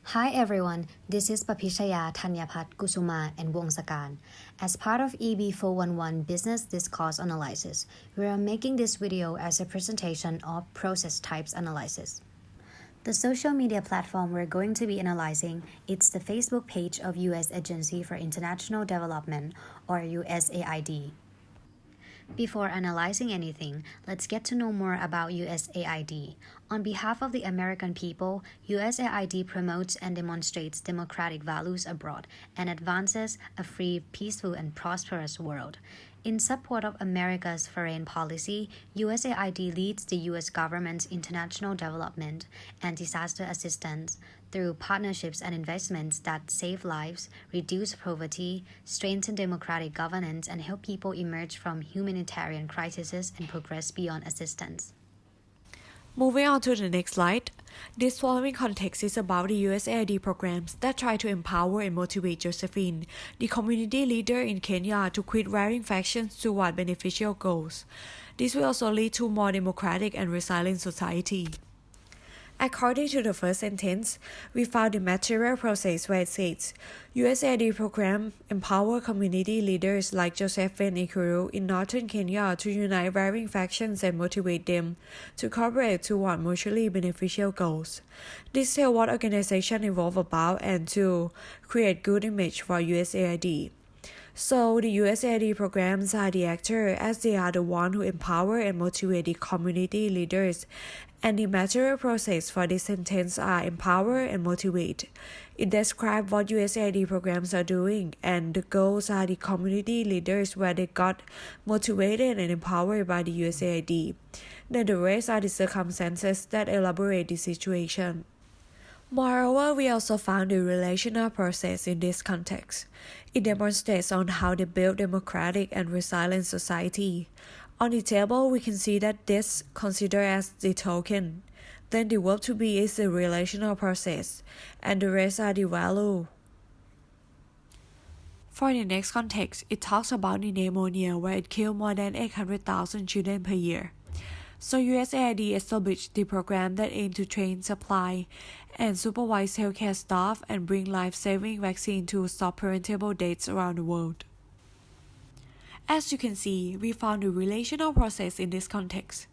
Hi everyone, this is Paphitchaya, Tanyapat, Kusuma, and Wongsakarn. As part of EB411 Business Discourse Analysis, we are making this video as a presentation of process types analysis. The social media platform we're going to be analyzing is the Facebook page of U.S. Agency for International Development, or USAID. Before analyzing anything, let's get to know more about USAID. On behalf of the American people, USAID promotes and demonstrates democratic values abroad and advances a free, peaceful, and prosperous world. In support of America's foreign policy, USAID leads the U.S. government's international development and disaster assistance through partnerships and investments that save lives, reduce poverty, strengthen democratic governance, and help people emerge from humanitarian crises and progress beyond assistance. Moving on to the next slide. This following context is about the USAID programs that try to empower and motivate Josephine, the community leader in Kenya, to quit varying factions toward beneficial goals. This will also lead to a more democratic and resilient society. According to the first sentence, we found the material process where it says, USAID program empower community leaders like Josephine Ikuru in northern Kenya to unite varying factions and motivate them to cooperate toward mutually beneficial goals. This tells what organization involved about and to create good image for USAID. So the USAID programs are the actor as they are the one who empower and motivate the community leaders, and the material process for this sentence are empower and motivate. It describes what USAID programs are doing, and the goals are the community leaders where they got motivated and empowered by the USAID. Then the rest are the circumstances that elaborate the situation. Moreover, we also found the relational process in this context. It demonstrates on how they build democratic and resilient society. On the table, we can see that this considered as the token. Then the verb to be is the relational process, and the rest are the value. For the next context, it talks about the pneumonia where it killed more than 800,000 children per year. So USAID established the program that aimed to train, supply, and supervise healthcare staff and bring life-saving vaccine to stop preventable deaths around the world. As you can see, we found the relational process in this context.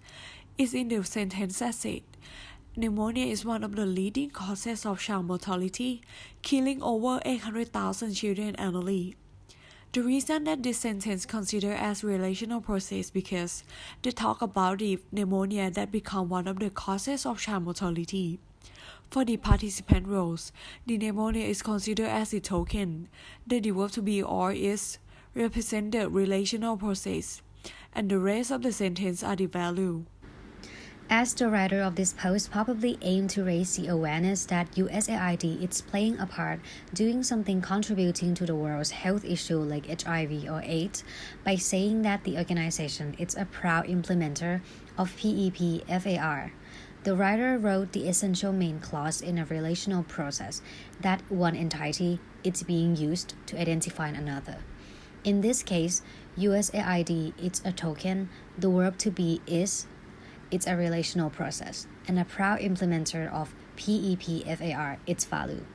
It's in the sentence that said, pneumonia is one of the leading causes of child mortality, killing over 800,000 children annually. The reason that this sentence considered as relational process because they talk about the pneumonia that become one of the causes of child mortality. For the participant roles, the pneumonia is considered as the token, the verb to be or is represent the relational process, and the rest of the sentence are the value. As the writer of this post probably aimed to raise the awareness that USAID is playing a part doing something contributing to the world's health issue like HIV or AIDS by saying that the organization is a proud implementer of PEPFAR. The writer wrote the essential main clause in a relational process that one entity is being used to identify another. In this case, USAID is a token, the verb to be is, it's a relational process, and a proud implementer of PEPFAR, its value.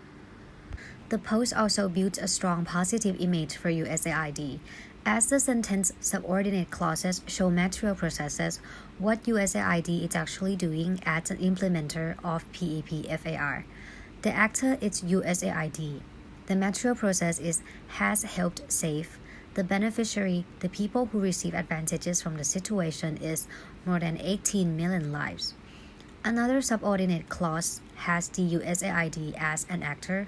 The post also builds a strong positive image for USAID. As the sentence subordinate clauses show material processes, what USAID is actually doing as an implementer of PEPFAR. The actor is USAID. The material process is has helped save. The beneficiary, the people who receive advantages from the situation, is more than 18 million lives. Another subordinate clause has the USAID as an actor,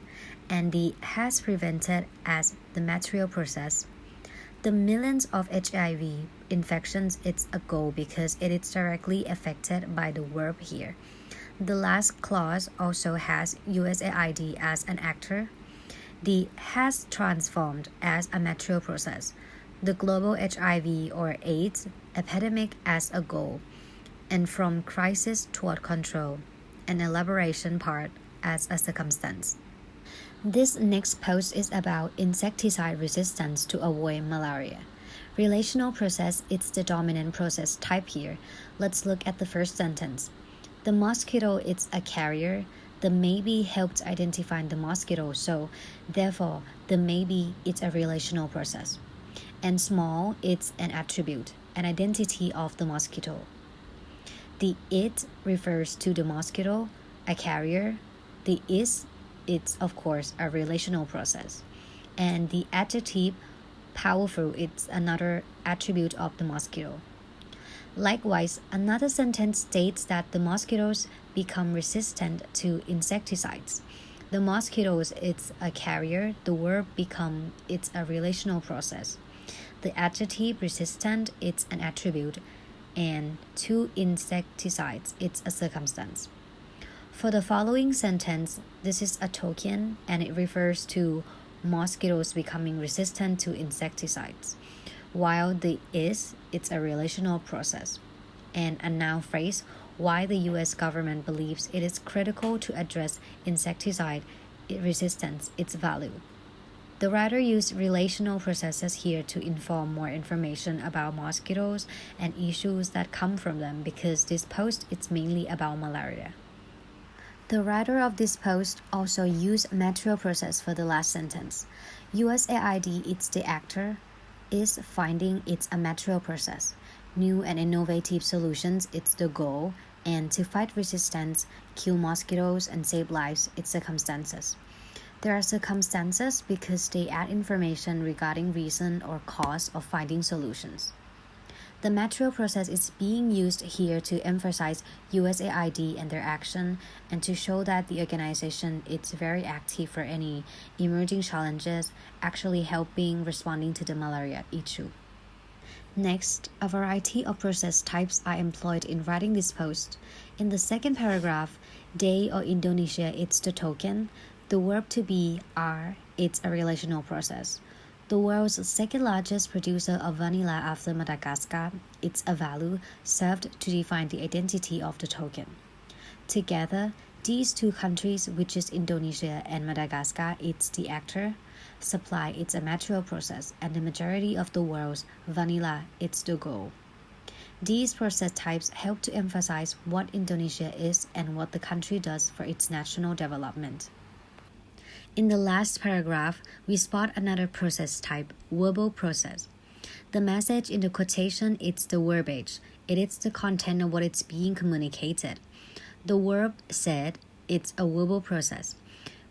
and the has prevented as the material process. The millions of HIV infections is a goal because it is directly affected by the verb here. The last clause also has USAID as an actor. The has transformed as a material process, the global HIV or AIDS epidemic as a goal, and from crisis toward control, an elaboration part as a circumstance. This next post is about insecticide resistance to avoid malaria. Relational process is the dominant process type here. Let's look at the first sentence. The mosquito is a carrier. The maybe helped identify the mosquito, so therefore the maybe is a relational process. And small, it's an attribute, an identity of the mosquito. The it refers to the mosquito, a carrier. The is, it's of course a relational process. And the adjective powerful, it's another attribute of the mosquito. Likewise, another sentence states that the mosquitoes become resistant to insecticides. The mosquitoes, it's a carrier. The verb become, it's a relational process. The adjective resistant, it's an attribute. And to insecticides, it's a circumstance. For the following sentence, this is a token and it refers to mosquitoes becoming resistant to insecticides, while the is, it's a relational process. And a noun phrase, why the US government believes it is critical to address insecticide resistance, its value. The writer used relational processes here to inform more information about mosquitoes and issues that come from them because this post is mainly about malaria. The writer of this post also used material process for the last sentence. USAID, it's the actor, is finding, it's a material process. New and innovative solutions, it's the goal, and to fight resistance, kill mosquitoes, and save lives, it's circumstances. There are circumstances because they add information regarding reason or cause of finding solutions. The material process is being used here to emphasize USAID and their action and to show that the organization is very active for any emerging challenges, actually helping responding to the malaria issue. Next, a variety of process types are employed in writing this post. In the second paragraph, they or Indonesia, it's the token. The verb to be are, it's a relational process. The world's second largest producer of vanilla after Madagascar, it's a value served to define the identity of the token. Together, these two countries, which is Indonesia and Madagascar, it's the actor. Supply, it's a material process, and the majority of the world's vanilla, it's the goal. These process types help to emphasize what Indonesia is and what the country does for its national development. In the last paragraph, we spot another process type, verbal process. The message in the quotation is the verbiage. It is the content of what is being communicated. The verb said, it's a verbal process.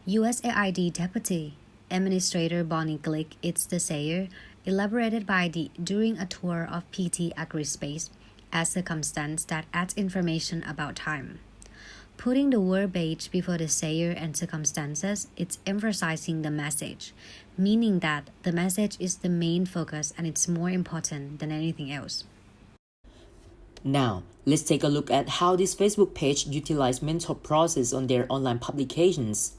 USAID Deputy Administrator Bonnie Glick, it's the sayer, elaborated by during a tour of PT Agrispace as circumstance that adds information about time. Putting the verbiage before the sayer and circumstances, it's emphasizing the message, meaning that the message is the main focus and it's more important than anything else. Now, let's take a look at how this Facebook page utilized mental process on their online publications.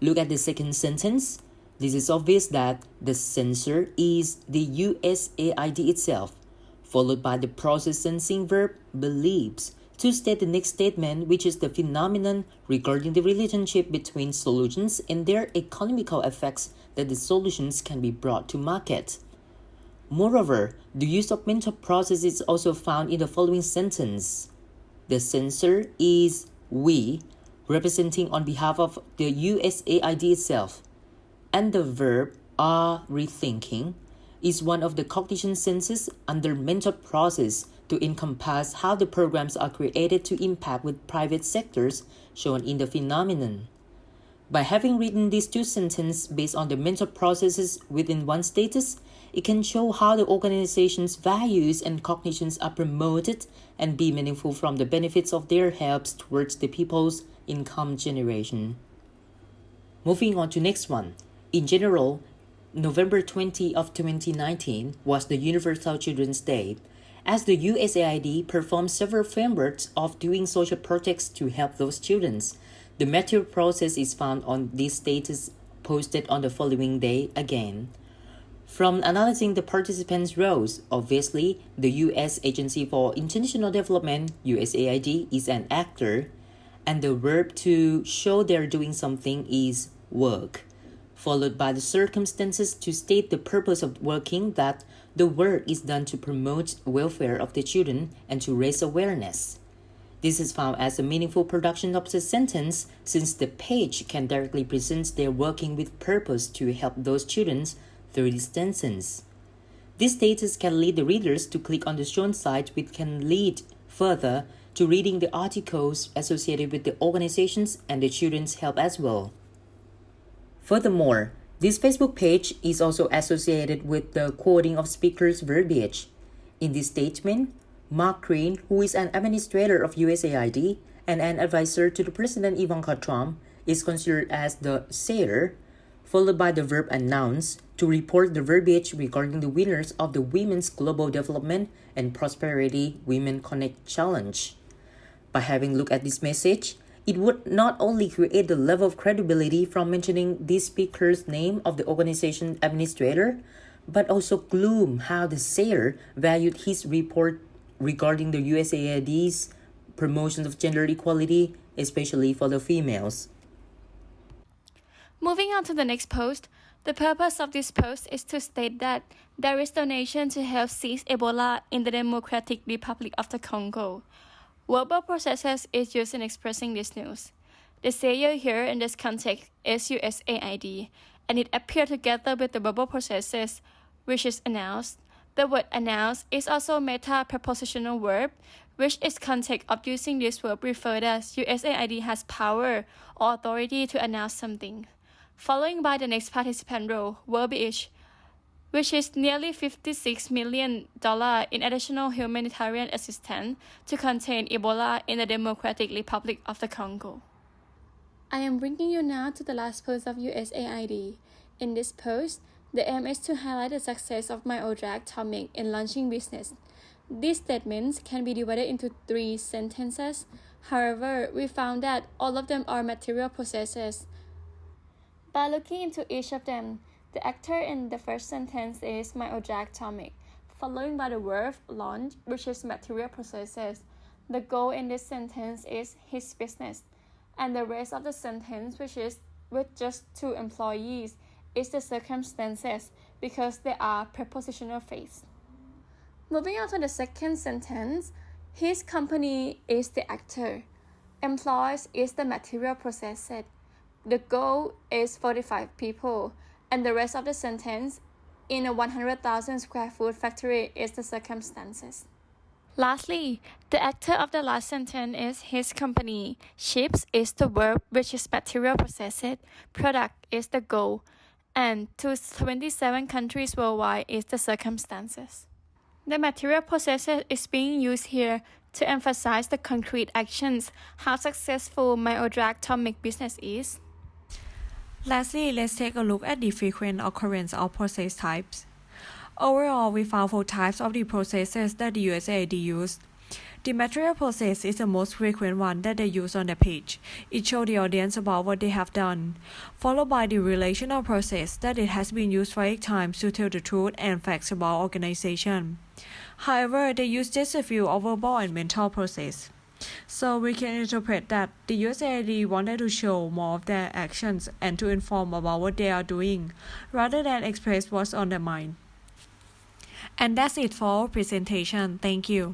Look at the second sentence. This is obvious that the censor is the USAID itself, followed by the process sensing verb believes to state the next statement, which is the phenomenon regarding the relationship between solutions and their economical effects that the solutions can be brought to market. Moreover, the use of mental process is also found in the following sentence. The censor is we, representing on behalf of the USAID itself, and the verb are rethinking is one of the cognition senses under mental process to encompass how the programs are created to impact with private sectors shown in the phenomenon. By having written these two sentences based on the mental processes within one status, it can show how the organization's values and cognitions are promoted and be meaningful from the benefits of their helps towards the people's income generation. Moving on to next one. In general, November 20 of 2019 was the Universal Children's Day, as the USAID performed several frameworks of doing social projects to help those children. The material process is found on this status posted on the following day again. From analyzing the participants' roles, obviously, the U.S. Agency for International Development, USAID, is an actor, and the verb to show they're doing something is work, followed by the circumstances to state the purpose of working, that the work is done to promote welfare of the children and to raise awareness. This is found as a meaningful production of the sentence since the page can directly present their working with purpose to help those students through this sentence. This status can lead the readers to click on the shown site, which can lead further to reading the articles associated with the organizations and the children's help as well. Furthermore, this Facebook page is also associated with the quoting of speakers' verbiage. In this statement, Mark Green, who is an administrator of USAID and an advisor to the President Ivanka Trump, is considered as the sayer, followed by the verb and nouns, to report the verbiage regarding the winners of the Women's Global Development and Prosperity Women Connect Challenge. By having a look at this message, it would not only create the level of credibility from mentioning this speaker's name of the organization administrator, but also gloom how the sayer valued his report regarding the USAID's promotion of gender equality, especially for the females. Moving on to the next post, the purpose of this post is to state that there is donation to help seize Ebola in the Democratic Republic of the Congo. Verbal processes is used in expressing this news. The sayer here in this context is USAID, and it appears together with the verbal processes, which is announced. The word announce is also a meta-prepositional verb, which is context of using this verb referred as USAID has power or authority to announce something. Following by the next participant role, verbiage, which is nearly $56 million in additional humanitarian assistance to contain Ebola in the Democratic Republic of the Congo. I am bringing you now to the last post of USAID. In this post, the aim is to highlight the success of my ODRAC topic in launching business. These statements can be divided into 3 sentences. However, we found that all of them are material processes. By looking into each of them, the actor in the first sentence is my ODRAC topic, following by the verb launch, which is material processes. The goal in this sentence is his business, and the rest of the sentence, which is with just 2 employees, is the circumstances because they are prepositional phrase. Moving on to the second sentence, his company is the actor. Employees is the material processes. The goal is 45 people, and the rest of the sentence in a 100,000 square foot factory is the circumstances. Lastly, the actor of the last sentence is his company. Ships is the verb, which is material processes. Product is the goal, and to 27 countries worldwide is the circumstances. The material processes is being used here to emphasize the concrete actions, how successful my ODRAC topic business is. Lastly, let's take a look at the frequent occurrence of process types. Overall, we found 4 types of the processes that the USAID used. The material process is the most frequent one that they use on the page. It shows the audience about what they have done, followed by the relational process that it has been used 5 times to tell the truth and facts about organization. However, they use just a few of verbal and mental process. So we can interpret that the USAID wanted to show more of their actions and to inform about what they are doing, rather than express what's on their mind. And that's it for our presentation. Thank you.